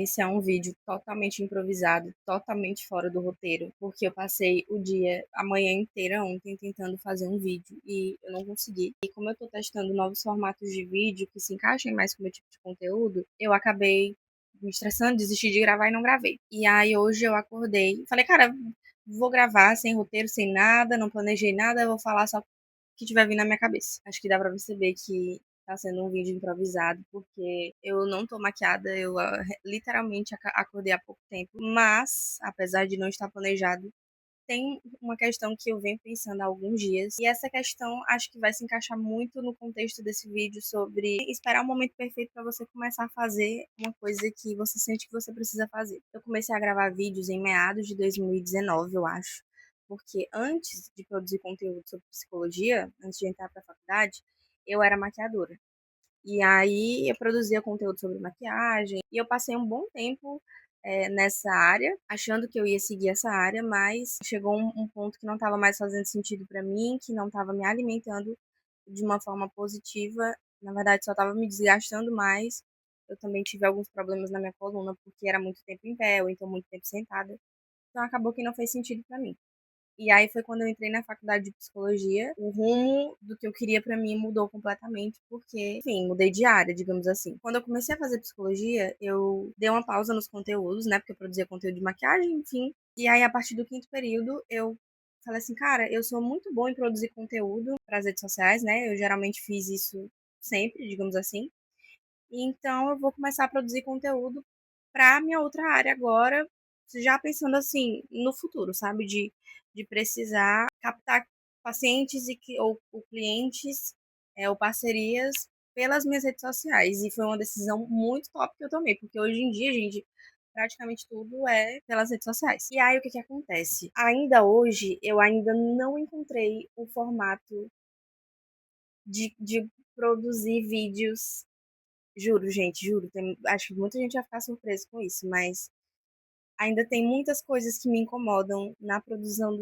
Esse é um vídeo totalmente improvisado, totalmente fora do roteiro, porque eu passei a manhã inteira ontem tentando fazer um vídeo e eu não consegui. E como eu tô testando novos formatos de vídeo que se encaixem mais com o meu tipo de conteúdo, eu acabei me estressando, desisti de gravar e não gravei. E aí hoje eu acordei, falei, cara, vou gravar sem roteiro, sem nada, não planejei nada, eu vou falar só o que tiver vindo na minha cabeça. Acho que dá pra perceber que tá sendo um vídeo improvisado, porque eu não tô maquiada, eu literalmente acordei há pouco tempo. Mas, apesar de não estar planejado, tem uma questão que eu venho pensando há alguns dias, e essa questão acho que vai se encaixar muito no contexto desse vídeo sobre esperar o momento perfeito para você começar a fazer uma coisa que você sente que você precisa fazer. Eu comecei a gravar vídeos em meados de 2019, eu acho, porque antes de produzir conteúdo sobre psicologia, antes de entrar para a faculdade, eu era maquiadora. E aí eu produzia conteúdo sobre maquiagem e eu passei um bom tempo nessa área, achando que eu ia seguir essa área, mas chegou um ponto que não estava mais fazendo sentido para mim, que não estava me alimentando de uma forma positiva, na verdade só estava me desgastando mais. Eu também tive alguns problemas na minha coluna, porque era muito tempo em pé, ou então muito tempo sentada. Então acabou que não fez sentido para mim. E aí foi quando eu entrei na faculdade de psicologia, o rumo do que eu queria pra mim mudou completamente, porque, enfim, mudei de área, digamos assim. Quando eu comecei a fazer psicologia, eu dei uma pausa nos conteúdos, né, porque eu produzia conteúdo de maquiagem, enfim. E aí, a partir do quinto período, eu falei assim, cara, eu sou muito bom em produzir conteúdo para as redes sociais, né? Eu geralmente fiz isso sempre, digamos assim. Então, eu vou começar a produzir conteúdo para minha outra área agora, já pensando assim no futuro, sabe? De precisar captar pacientes ou clientes ou parcerias pelas minhas redes sociais. E foi uma decisão muito top que eu tomei, porque hoje em dia, gente, praticamente tudo é pelas redes sociais. E aí, o que que acontece? Ainda hoje, eu ainda não encontrei o formato de produzir vídeos. Juro, gente, juro. Acho que muita gente vai ficar surpresa com isso, mas ainda tem muitas coisas que me incomodam na produção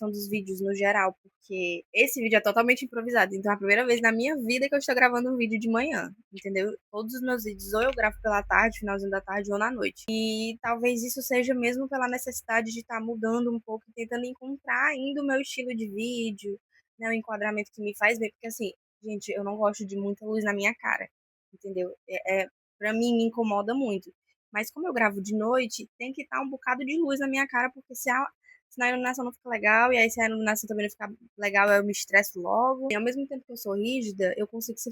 dos vídeos no geral, porque esse vídeo é totalmente improvisado. Então é a primeira vez na minha vida que eu estou gravando um vídeo de manhã, entendeu? Todos os meus vídeos ou eu gravo pela tarde, finalzinho da tarde, ou na noite. E talvez isso seja mesmo pela necessidade de estar mudando um pouco, tentando encontrar ainda o meu estilo de vídeo, né, o enquadramento que me faz bem, porque assim, gente, eu não gosto de muita luz na minha cara, entendeu? Para mim me incomoda muito. Mas como eu gravo de noite, tem que estar um bocado de luz na minha cara, porque se a iluminação não fica legal, e aí se a iluminação também não ficar legal, eu me estresso logo. E ao mesmo tempo que eu sou rígida, eu consigo ser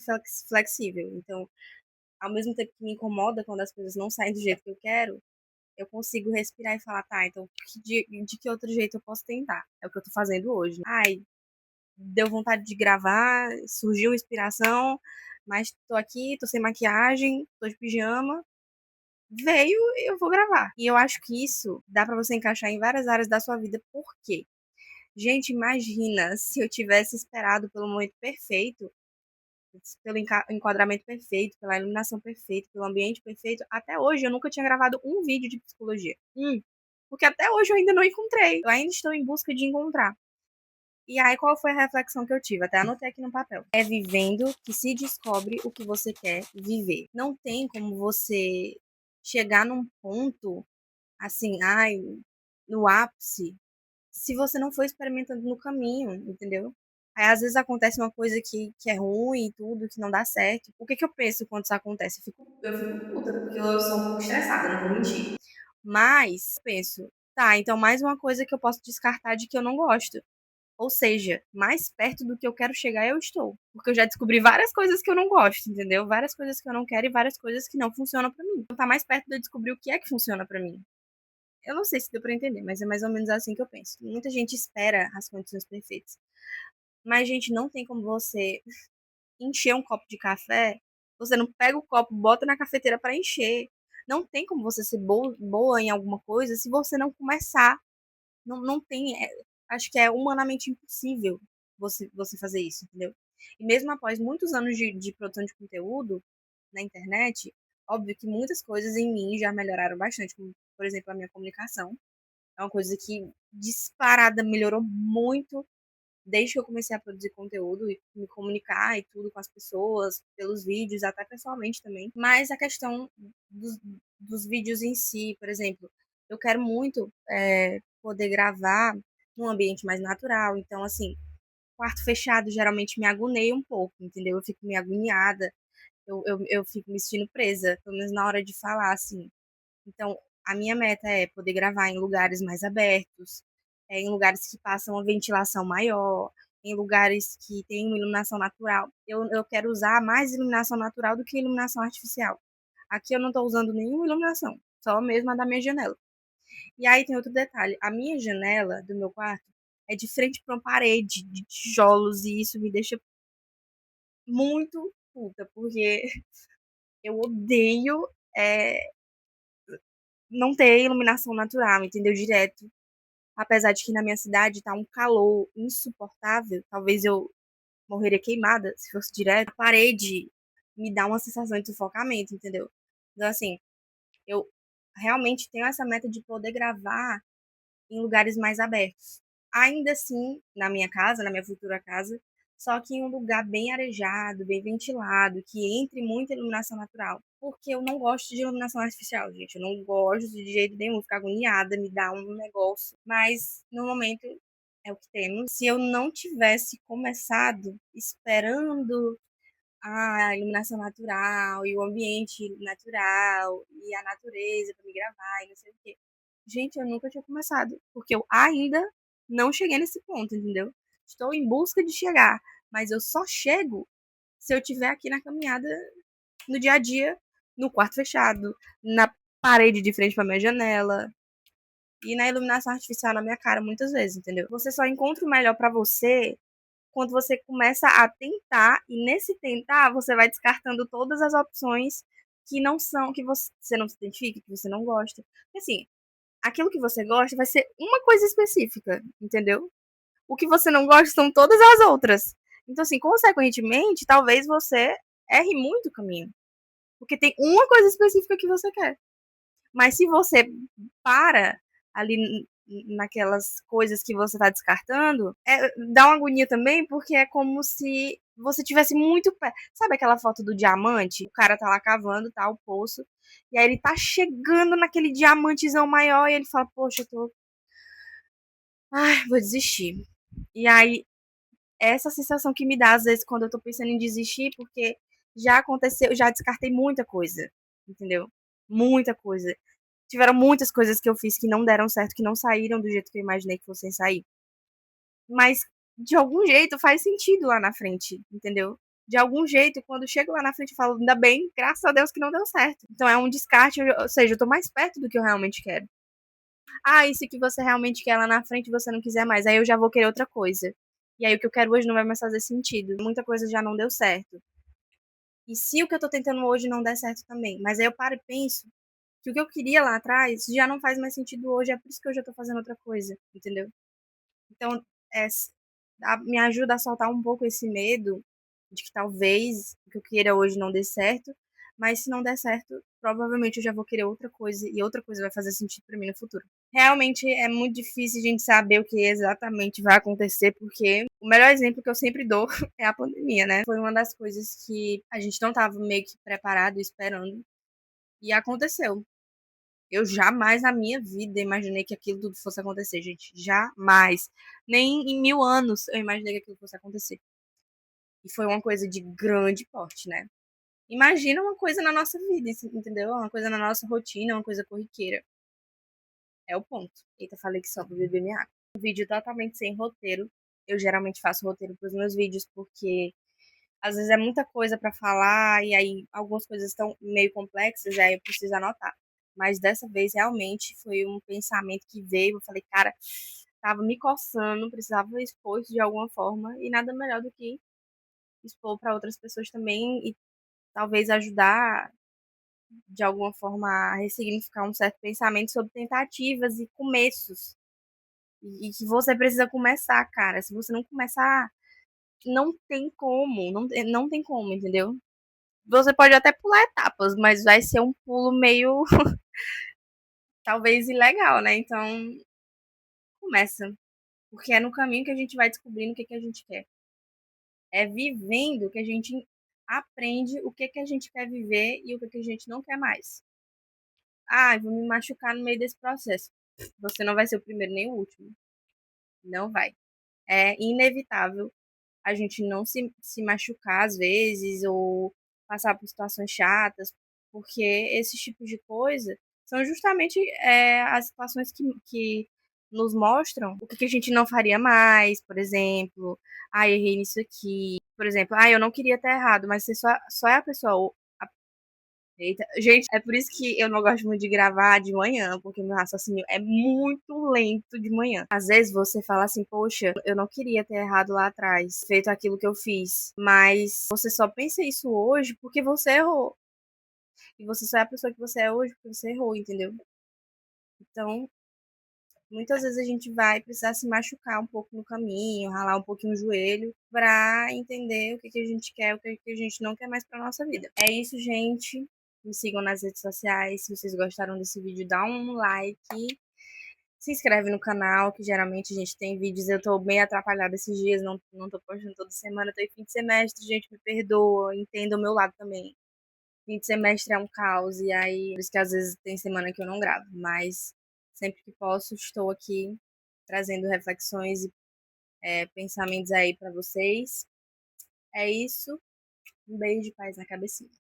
flexível. Então, ao mesmo tempo que me incomoda quando as coisas não saem do jeito que eu quero, eu consigo respirar e falar, tá, então de que outro jeito eu posso tentar? É o que eu tô fazendo hoje. Ai, deu vontade de gravar, surgiu inspiração, mas tô aqui, tô sem maquiagem, tô de pijama, veio e eu vou gravar. E eu acho que isso dá pra você encaixar em várias áreas da sua vida. Por quê? Gente, imagina se eu tivesse esperado pelo momento perfeito, pelo enquadramento perfeito, pela iluminação perfeita, pelo ambiente perfeito. Até hoje eu nunca tinha gravado um vídeo de psicologia. Porque até hoje eu ainda não encontrei. Eu ainda estou em busca de encontrar. E aí, qual foi a reflexão que eu tive? Até anotei aqui no papel. É vivendo que se descobre o que você quer viver. Não tem como você chegar num ponto assim, ai, no ápice, se você não for experimentando no caminho, entendeu? Aí às vezes acontece uma coisa que é ruim e tudo, que não dá certo. O que que eu penso quando isso acontece? Eu fico puta, porque eu sou um pouco estressada, não vou mentir. Mas penso, tá, então mais uma coisa que eu posso descartar de que eu não gosto. Ou seja, mais perto do que eu quero chegar eu estou. Porque eu já descobri várias coisas que eu não gosto, entendeu? Várias coisas que eu não quero e várias coisas que não funcionam pra mim. Então tá mais perto de eu descobrir o que é que funciona pra mim. Eu não sei se deu pra entender, mas é mais ou menos assim que eu penso. Muita gente espera as condições perfeitas. Mas, gente, não tem como você encher um copo de café. Você não pega o copo, bota na cafeteira pra encher. Não tem como você ser boa em alguma coisa se você não começar. Não, não tem. Acho que é humanamente impossível você fazer isso, entendeu? E mesmo após muitos anos de produção de conteúdo na internet, óbvio que muitas coisas em mim já melhoraram bastante, como, por exemplo, a minha comunicação. É uma coisa que disparada melhorou muito desde que eu comecei a produzir conteúdo e me comunicar e tudo com as pessoas, pelos vídeos, até pessoalmente também. Mas a questão dos vídeos em si, por exemplo, eu quero muito poder gravar num ambiente mais natural. Então, assim, quarto fechado geralmente me agoneia um pouco, entendeu? Eu fico meio agoniada, eu fico me sentindo presa, pelo menos na hora de falar, assim. Então, a minha meta é poder gravar em lugares mais abertos, em lugares que passam uma ventilação maior, em lugares que tem uma iluminação natural. Eu quero usar mais iluminação natural do que iluminação artificial. Aqui eu não estou usando nenhuma iluminação, só mesmo a da minha janela. E aí tem outro detalhe: a minha janela do meu quarto é de frente para uma parede de tijolos, e isso me deixa muito puta, porque eu odeio é, não ter iluminação natural, entendeu? Direto. Apesar de que na minha cidade tá um calor insuportável, talvez eu morreria queimada se fosse direto. A parede me dá uma sensação de sufocamento, entendeu? Então, assim, eu realmente tenho essa meta de poder gravar em lugares mais abertos. Ainda assim, na minha casa, na minha futura casa, só que em um lugar bem arejado, bem ventilado, que entre muita iluminação natural. Porque eu não gosto de iluminação artificial, gente. Eu não gosto de jeito nenhum, ficar agoniada, me dá um negócio. Mas, no momento, é o que temos. Se eu não tivesse começado esperando a iluminação natural e o ambiente natural e a natureza para me gravar e não sei o quê. Gente, eu nunca tinha começado, porque eu ainda não cheguei nesse ponto, entendeu? Estou em busca de chegar, mas eu só chego se eu estiver aqui na caminhada, no dia a dia, no quarto fechado, na parede de frente para minha janela e na iluminação artificial na minha cara muitas vezes, entendeu? Você só encontra o melhor para você quando você começa a tentar, e nesse tentar você vai descartando todas as opções que não são, que você não se identifica, que você não gosta. Assim, aquilo que você gosta vai ser uma coisa específica, entendeu? O que você não gosta são todas as outras. Então, assim, consequentemente, talvez você erre muito o caminho. Porque tem uma coisa específica que você quer. Mas se você para ali naquelas coisas que você está descartando, dá uma agonia também, porque é como se você tivesse muito pé. Sabe aquela foto do diamante? O cara tá lá cavando, tá, o poço, e aí ele tá chegando naquele diamantezão maior e ele fala, poxa, eu tô. Ai, vou desistir. E aí, essa sensação que me dá, às vezes, quando eu tô pensando em desistir, porque já aconteceu, já descartei muita coisa, entendeu? Muita coisa. Tiveram muitas coisas que eu fiz que não deram certo, que não saíram do jeito que eu imaginei que fossem sair. Mas de algum jeito faz sentido lá na frente, entendeu? De algum jeito, quando chego lá na frente, eu falo, ainda bem, graças a Deus que não deu certo. Então é um descarte, ou seja, eu tô mais perto do que eu realmente quero. Ah, isso que você realmente quer lá na frente, você não quiser mais. Aí eu já vou querer outra coisa. E aí o que eu quero hoje não vai mais fazer sentido. Muita coisa já não deu certo. E se o que eu tô tentando hoje não der certo também? Mas aí eu paro e penso que o que eu queria lá atrás já não faz mais sentido hoje, é por isso que hoje eu tô fazendo outra coisa, entendeu? Então, é, me ajuda a soltar um pouco esse medo de que talvez o que eu queira hoje não dê certo, mas se não der certo, provavelmente eu já vou querer outra coisa e outra coisa vai fazer sentido para mim no futuro. Realmente é muito difícil a gente saber o que exatamente vai acontecer, porque o melhor exemplo que eu sempre dou é a pandemia, né? Foi uma das coisas que a gente não estava meio que preparado, esperando, e aconteceu. Eu jamais na minha vida imaginei que aquilo tudo fosse acontecer, gente. Jamais. Nem em 1000 anos eu imaginei que aquilo fosse acontecer. E foi uma coisa de grande porte, né? Imagina uma coisa na nossa vida, entendeu? Uma coisa na nossa rotina, uma coisa corriqueira. É o ponto. Eita, falei que só pra beber minha água. Um vídeo totalmente sem roteiro. Eu geralmente faço roteiro pros meus vídeos porque às vezes é muita coisa para falar e aí algumas coisas estão meio complexas e aí eu preciso anotar. Mas dessa vez realmente foi um pensamento que veio, eu falei, cara, tava me coçando, precisava expor isso de alguma forma e nada melhor do que expor para outras pessoas também e talvez ajudar de alguma forma a ressignificar um certo pensamento sobre tentativas e começos. E que você precisa começar, cara. Se você não começar, não tem como, não tem como, entendeu? Você pode até pular etapas, mas vai ser um pulo meio, talvez, ilegal, né? Então, começa. Porque é no caminho que a gente vai descobrindo o que, que a gente quer. É vivendo que a gente aprende o que, que a gente quer viver e o que, que a gente não quer mais. Ah, vou me machucar no meio desse processo. Você não vai ser o primeiro nem o último. Não vai. É inevitável a gente não se machucar às vezes ou passar por situações chatas, porque esses tipos de coisa são justamente as situações que nos mostram o que a gente não faria mais, por exemplo, ah, errei nisso aqui, por exemplo, ah, eu não queria estar errado, mas você só é a pessoa. Eita, gente, é por isso que eu não gosto muito de gravar de manhã, porque meu raciocínio é muito lento de manhã. Às vezes você fala assim, poxa, eu não queria ter errado lá atrás, feito aquilo que eu fiz, mas você só pensa isso hoje porque você errou. E você só é a pessoa que você é hoje porque você errou, entendeu? Então, muitas vezes a gente vai precisar se machucar um pouco no caminho, ralar um pouquinho o joelho, pra entender o que que a gente quer, o que que a gente não quer mais pra nossa vida. É isso, gente. Me sigam nas redes sociais. Se vocês gostaram desse vídeo, dá um like. Se inscreve no canal, que geralmente a gente tem vídeos. Eu tô meio atrapalhada esses dias, não tô postando toda semana. Tô em fim de semestre, gente, me perdoa. Entenda o meu lado também. Fim de semestre é um caos, e aí, por isso que às vezes tem semana que eu não gravo, mas sempre que posso, estou aqui trazendo reflexões e pensamentos aí para vocês. É isso. Um beijo de paz na cabecinha.